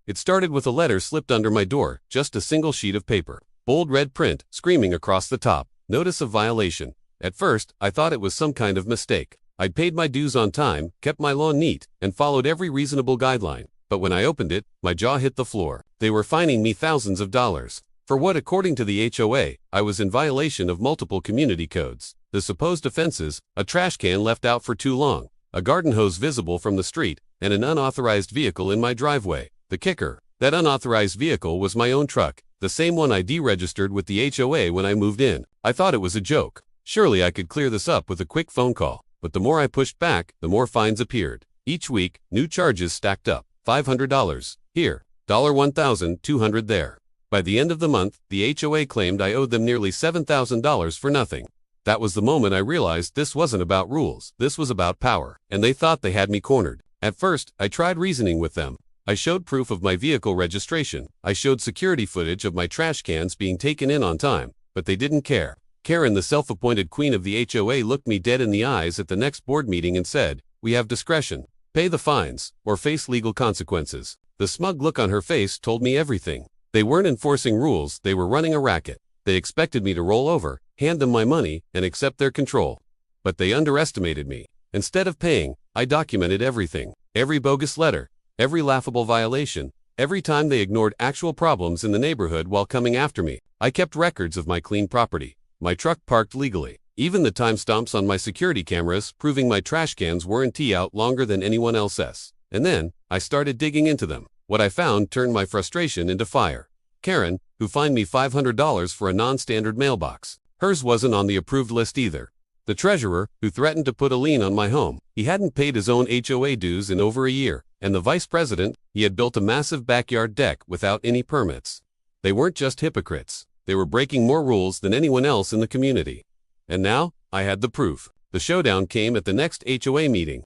It started with a letter slipped under my door, just a single sheet of paper. Bold red print, screaming across the top. Notice of violation. At first, I thought it was some kind of mistake. I'd paid my dues on time, kept my lawn neat, and followed every reasonable guideline. But when I opened it, my jaw hit the floor. They were fining me thousands of dollars. For what, according to the HOA, I was in violation of multiple community codes. The supposed offenses: a trash can left out for too long, a garden hose visible from the street, and an unauthorized vehicle in my driveway. The kicker: that unauthorized vehicle was my own truck, the same one I deregistered with the HOA when I moved in. I thought it was a joke. Surely I could clear this up with a quick phone call. But the more I pushed back, the more fines appeared. Each week, new charges stacked up. $500 here, $1,200 there. By the end of the month, the HOA claimed I owed them nearly $7,000 for nothing. That was the moment I realized this wasn't about rules, this was about power, and they thought they had me cornered. At first, I tried reasoning with them. I showed proof of my vehicle registration. I showed security footage of my trash cans being taken in on time, but they didn't care. Karen, the self-appointed queen of the HOA, looked me dead in the eyes at the next board meeting and said, "We have discretion. Pay the fines, or face legal consequences." The smug look on her face told me everything. They weren't enforcing rules, they were running a racket. They expected me to roll over, hand them my money, and accept their control. But they underestimated me. Instead of paying, I documented everything. Every bogus letter, every laughable violation, every time they ignored actual problems in the neighborhood while coming after me. I kept records of my clean property, my truck parked legally, even the timestamps on my security cameras proving my trash cans weren't out longer than anyone else's. And then, I started digging into them. What I found turned my frustration into fire. Karen, who fined me $500 for a non-standard mailbox. Hers wasn't on the approved list either. The treasurer, who threatened to put a lien on my home. He hadn't paid his own HOA dues in over a year. And the vice president, he had built a massive backyard deck without any permits. They weren't just hypocrites. They were breaking more rules than anyone else in the community. And now, I had the proof. The showdown came at the next HOA meeting.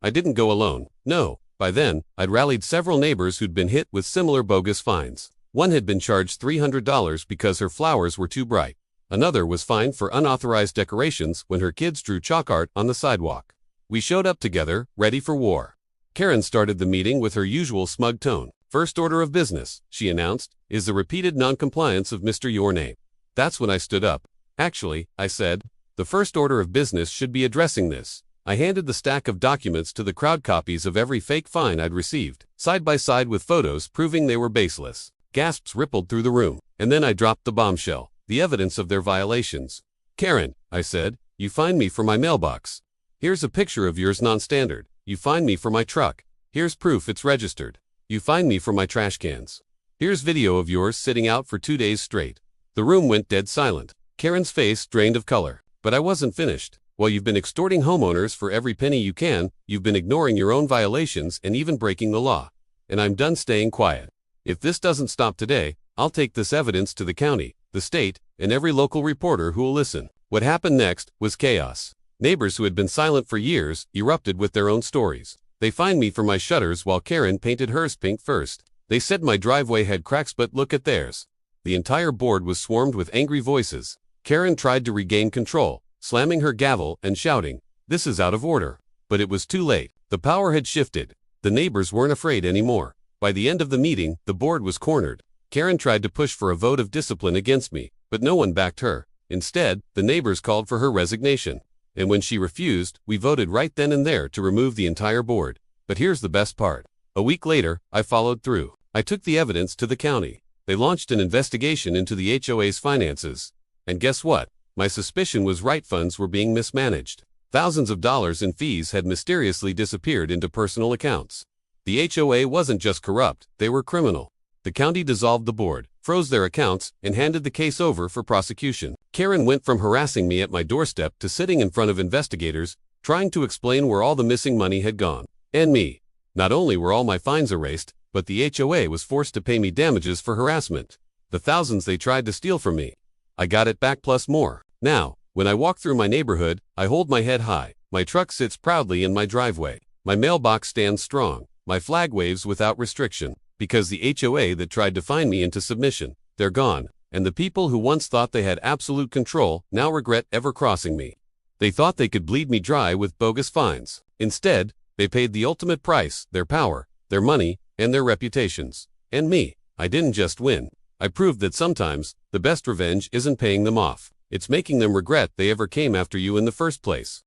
I didn't go alone. No. By then, I'd rallied several neighbors who'd been hit with similar bogus fines. One had been charged $300 because her flowers were too bright. Another was fined for unauthorized decorations when her kids drew chalk art on the sidewalk. We showed up together, ready for war. Karen started the meeting with her usual smug tone. "First order of business," she announced, "is the repeated non-compliance of Mr. Your Name." That's when I stood up. "Actually," I said, "the first order of business should be addressing this." I handed the stack of documents to the crowd, copies of every fake fine I'd received, side by side with photos proving they were baseless. Gasps rippled through the room, and then I dropped the bombshell, the evidence of their violations. "Karen," I said, "you fined me for my mailbox. Here's a picture of yours non-standard. You fined me for my truck. Here's proof it's registered. You fined me for my trash cans. Here's video of yours sitting out for 2 days straight." The room went dead silent. Karen's face drained of color. But I wasn't finished. "While you've been extorting homeowners for every penny you can, you've been ignoring your own violations and even breaking the law. And I'm done staying quiet. If this doesn't stop today, I'll take this evidence to the county, the state, and every local reporter who will listen." What happened next was chaos. Neighbors who had been silent for years erupted with their own stories. They fined me for my shutters while Karen painted hers pink first. They said my driveway had cracks, but look at theirs. The entire board was swarmed with angry voices. Karen tried to regain control, slamming her gavel and shouting, "This is out of order." But it was too late. The power had shifted. The neighbors weren't afraid anymore. By the end of the meeting, the board was cornered. Karen tried to push for a vote of discipline against me, but no one backed her. Instead, the neighbors called for her resignation. And when she refused, we voted right then and there to remove the entire board. But here's the best part. A week later, I followed through. I took the evidence to the county. They launched an investigation into the HOA's finances. And guess what? My suspicion was right, funds were being mismanaged. Thousands of dollars in fees had mysteriously disappeared into personal accounts. The HOA wasn't just corrupt, they were criminal. The county dissolved the board, froze their accounts, and handed the case over for prosecution. Karen went from harassing me at my doorstep to sitting in front of investigators, trying to explain where all the missing money had gone. And me. Not only were all my fines erased, but the HOA was forced to pay me damages for harassment. The thousands they tried to steal from me. I got it back plus more. Now, when I walk through my neighborhood, I hold my head high. My truck sits proudly in my driveway. My mailbox stands strong. My flag waves without restriction. Because the HOA that tried to fine me into submission, they're gone. And the people who once thought they had absolute control now regret ever crossing me. They thought they could bleed me dry with bogus fines. Instead, they paid the ultimate price: their power, their money, and their reputations. And me, I didn't just win. I proved that sometimes, the best revenge isn't paying them off. It's making them regret they ever came after you in the first place.